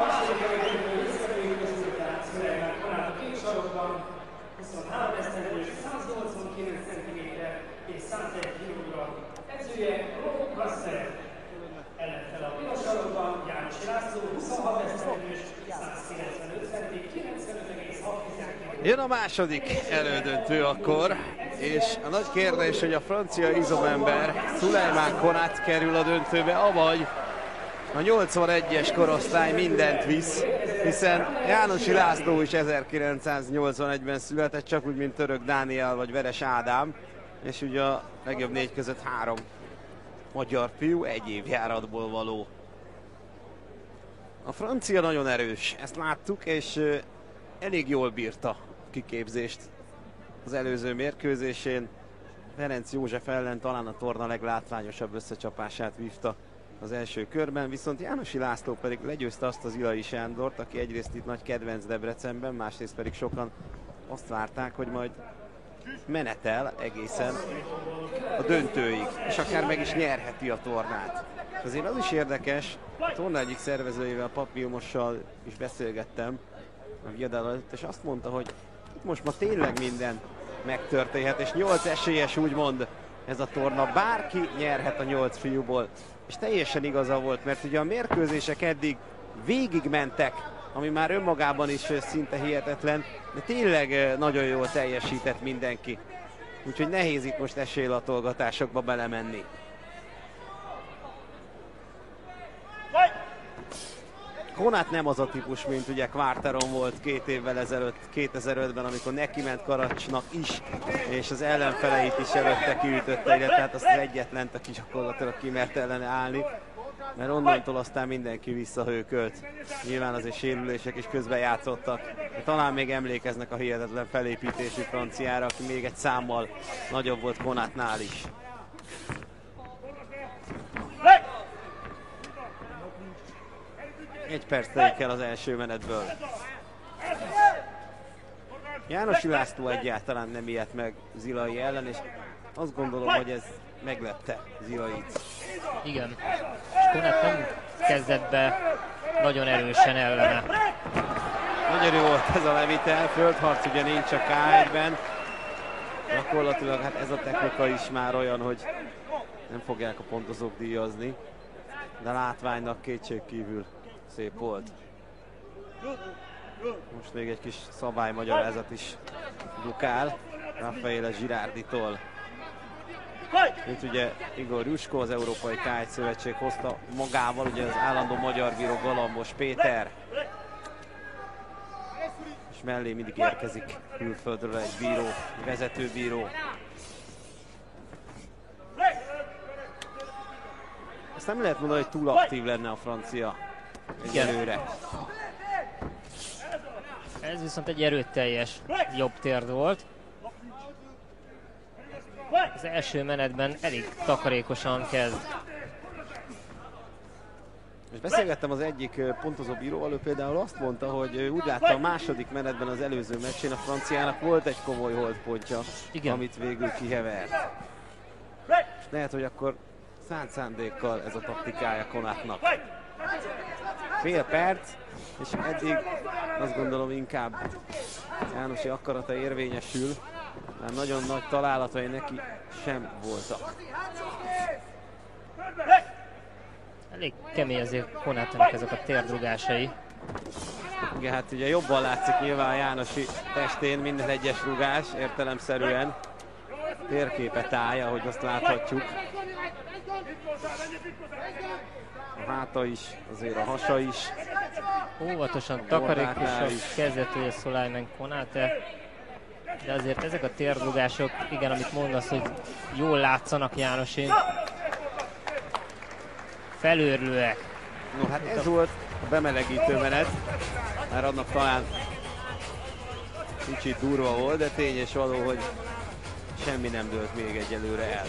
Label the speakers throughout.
Speaker 1: Második előtt visszakerült között Szülejmán Konát a két sarokban, 23 esztendős, 189 cm és 101 kg. Edzője Rob Russell. Ellenfele a piros sarokban Jánosi László, 26 esztendős, 195 cm, 95,6 kg.
Speaker 2: Jön a második elődöntő akkor, és a nagy kérdés, hogy a francia izomember Szülejmán Konát kerül a döntőbe, avagy a 81-es korosztály mindent visz, hiszen Jánosi László is 1981-ben született, csak úgy, mint Török Dániel vagy Veres Ádám, és ugye a legjobb négy között 3 magyar fiú, egy évjáratból való. A francia nagyon erős, ezt láttuk, és elég jól bírta a kiképzést az előző mérkőzésén. Ferenc József ellen talán a torna leglátványosabb összecsapását vívta az első körben, viszont Jánosi László pedig legyőzte azt az Ilai Sándort, aki egyrészt itt nagy kedvenc Debrecenben, másrészt pedig sokan azt várták, hogy majd menetel egészen a döntőig, és akár meg is nyerheti a tornát. És azért az is érdekes, a torna egyik szervezőjével, Papiumossal is beszélgettem a viadal előtt, és azt mondta, hogy itt most ma tényleg minden megtörténhet, és 8 esélyes úgymond ez a torna, bárki nyerhet a 8 fiúból. És teljesen igaza volt, mert ugye a mérkőzések eddig végigmentek, ami már önmagában is szinte hihetetlen, de tényleg nagyon jól teljesített mindenki. Úgyhogy nehéz itt most esélylatolgatásokba belemenni. Konát nem az a típus, mint ugye Quarteron volt 2 évvel ezelőtt, 2005-ben, amikor neki ment Karacsnak is, és az ellenfeleit is előtte kiütötte, illetve hát azt az egyetlent, aki gyakorlatilag kimert ellene állni, mert onnantól aztán mindenki visszahőkölt. Nyilván azért sérülések is közben játszottak, de talán még emlékeznek a hihetetlen felépítésű franciára, aki még egy számmal nagyobb volt Konátnál is. Egy perc telik el az első menetből. Jánosi László egyáltalán nem ijedt meg Zilai ellen, és azt gondolom, hogy ez meglepte Zilait.
Speaker 3: Igen, és Konát nem kezdett be nagyon erősen ellene.
Speaker 2: Nagyon jó volt ez a levitel, földharc ugye nincs a K1-ben. Gyakorlatilag hát ez a technika is már olyan, hogy nem fogják a pontozók díjazni, de látványnak kétségkívül szép volt. Most még egy kis szabálymagyarázat is dukál Raffaele Girarditól. Itt ugye Igor Jusko, az Európai K1 Szövetség hozta magával, ugye az állandó magyar bíró Galambos Péter. És mellé mindig érkezik külföldről egy bíró, vezetőbíró. Ezt nem lehet mondani, hogy túl aktív lenne a francia egyelőre.
Speaker 3: Ez viszont egy erőteljes jobb térd volt. Az első menetben elég takarékosan kezd.
Speaker 2: És beszélgettem az egyik pontozó bíróval, ő például azt mondta, hogy úgy látta a második menetben az előző meccsén a franciának volt egy komoly holdpontja, amit végül kihevert. És lehet, hogy akkor szánt szándékkal ez a taktikája Konátnak. Fél perc, és eddig azt gondolom inkább Jánosi akarata érvényesül, már nagyon nagy találatai neki sem voltak.
Speaker 3: Elég kemény azért Konátának ezek a térdrugásai.
Speaker 2: Igen, hát ugye jobban látszik nyilván Jánosi testén minden egyes rugás, értelemszerűen térképet állja, ahogy azt láthatjuk. A háta is, azért a hasa is.
Speaker 3: Óvatosan takarékosabb kezdetője Szülejmán Konáté. De azért ezek a térdrugások, igen, amit mondasz, hogy jól látszanak Jánosin. Felőrlőek.
Speaker 2: No, hát ez volt a bemelegítő menet. Már annak talán kicsit durva volt, de tény és való, hogy semmi nem dőlt még egyelőre el.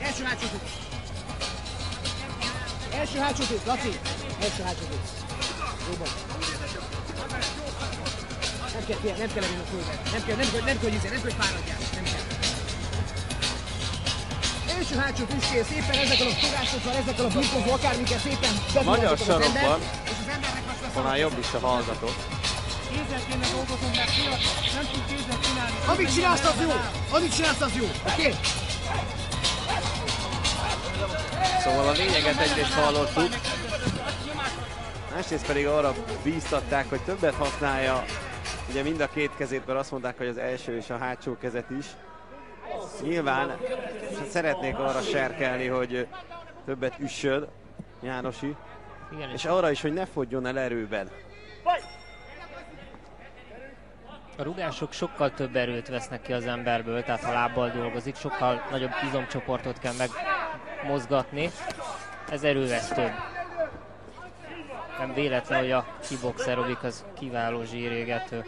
Speaker 4: Első hátsótét! Első hátsótét, Laci! Első hátsótét. Jóban. Nem kell lenni a földet. Nem kell, hogy fáradjál. Nem kell. Szélső hátsó tüskél, szépen ezekkel a fogásokkal, ezekkel a birkozó akármiket szépen
Speaker 2: Magyar sarokban,
Speaker 4: és az embernek azt lesz
Speaker 2: talán jobb is a hallgatott.
Speaker 5: Kézzel kéne dolgozom, mert nem tud kézzel csinálni.
Speaker 4: Amit csinálsz, az jó! Amit csinálsz, az jó! Oké?
Speaker 2: Szóval a lényeget egyrészt hallottuk, másrészt pedig arra bíztatták, hogy többet használja ugye mind a két kezét, mert azt mondták, hogy az első és a hátsó kezet is. Nyilván szeretnék arra serkelni, hogy többet üssön Jánosi,
Speaker 3: Igen,
Speaker 2: és arra is, hogy ne fogjon el erőben.
Speaker 3: a rugások sokkal több erőt vesznek ki az emberből, tehát ha lábbal dolgozik, sokkal nagyobb izomcsoportot kell megmozgatni. Ez erővesztőbb. Nem véletlen, hogy a kickbox aerobik az kiváló zsírégető.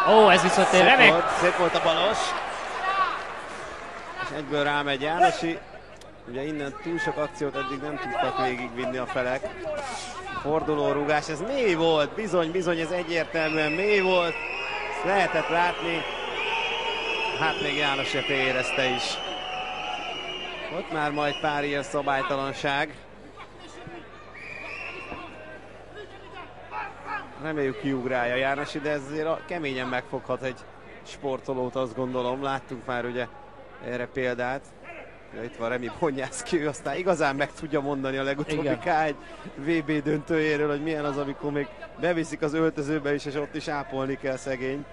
Speaker 3: Ó, ez viszont egy remek!
Speaker 2: Szép volt a balos. És egyből rámegy Jánosi. Ugye innen túl sok akciót eddig nem tudtak végigvinni a felek. Forduló rugás, ez mély volt, bizony, ez egyértelműen mély volt. Ezt lehetett látni. Hát még Jánosi érezte is. Ott már majd pár ilyen szabálytalanság. Reméljük kiugrálja Jánosi, de ez azért keményen megfoghat egy sportolót, azt gondolom. Láttunk már ugye erre példát. Ja, itt van Remi Bonyászki, ő aztán igazán meg tudja mondani a legutóbbi K1 VB döntőjéről, hogy milyen az, amikor még beviszik az öltözőbe is, és ott is ápolni kell szegény.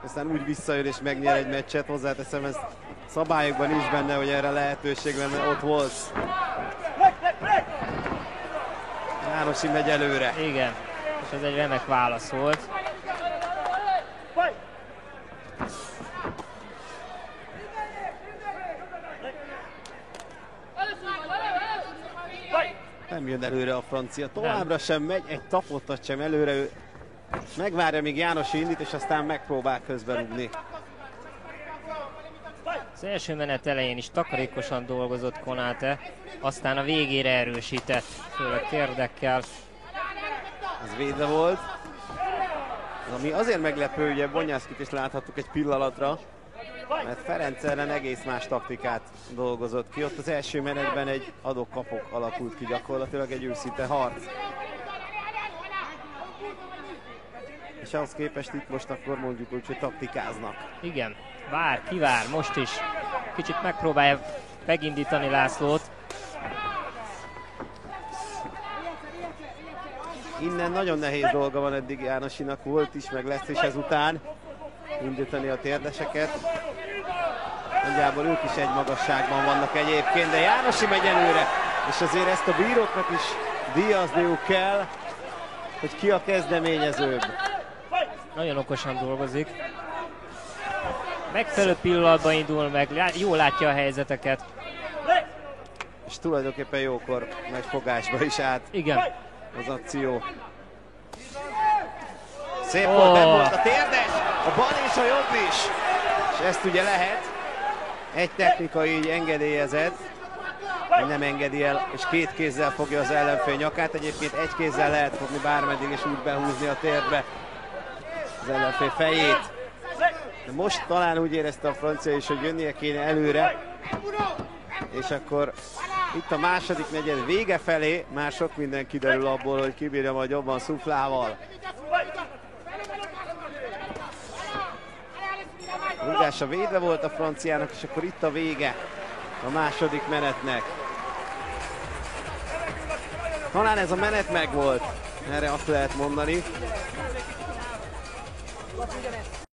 Speaker 2: Aztán úgy visszajön és megnyer egy meccset, hozzáteszem, ez szabályokban is benne, hogy erre lehetőség lenne, ott volt. Jánosi megy előre.
Speaker 3: Igen, és ez egy remek válasz volt.
Speaker 2: Nem jön előre a francia, továbbra sem megy, egy tapottat sem előre, ő megvárja, míg Jánosi indít, és aztán megpróbál közben rúgni.
Speaker 3: Az első menet elején is takarékosan dolgozott Konate, aztán a végére erősített, főleg térdekkel.
Speaker 2: Ez védve volt. Ami azért meglepő, ugye Bonyászkit is láthattuk egy pillanatra, mert Ferenc ellen egész más taktikát dolgozott ki. Ott az első menetben egy adok-kapok alakult ki, gyakorlatilag egy őszinte harc. És ahhoz képest itt most akkor mondjuk úgy, hogy taktikáznak.
Speaker 3: Igen, kivár, most is. Kicsit megpróbálja megindítani Lászlót.
Speaker 2: Innen nagyon nehéz dolga van eddig Jánosinak, volt is, meg lesz is ezután indítani a térdeseket. Nagyjából ők is egy magasságban vannak egyébként, de Jánosi megy előre, és azért ezt a bíróknak is díjazniuk kell, hogy ki a kezdeményezőbb.
Speaker 3: Nagyon okosan dolgozik. Megfelelő pillanatban indul meg, jól látja a helyzeteket.
Speaker 2: És tulajdonképpen jókor megy fogásba is át.
Speaker 3: Igen.
Speaker 2: Az akció. Szép volt, nem volt a térdes, a bal és a jobb is. És ezt ugye lehet. Egy technika így engedélyezett, nem engedi el, és két kézzel fogja az ellenfél nyakát. Egyébként egy kézzel lehet fogni bármeddig, és úgy behúzni a térdbe az ellenfél fejét. De most talán úgy érezte a francia is, hogy jönnie kéne előre, és akkor itt a második negyed vége felé már sok minden kiderül abból, hogy kibírja majd jobban Szuflával. Rúgása védve volt a franciának, és akkor itt a vége a második menetnek. Talán ez a menet megvolt, erre azt lehet mondani.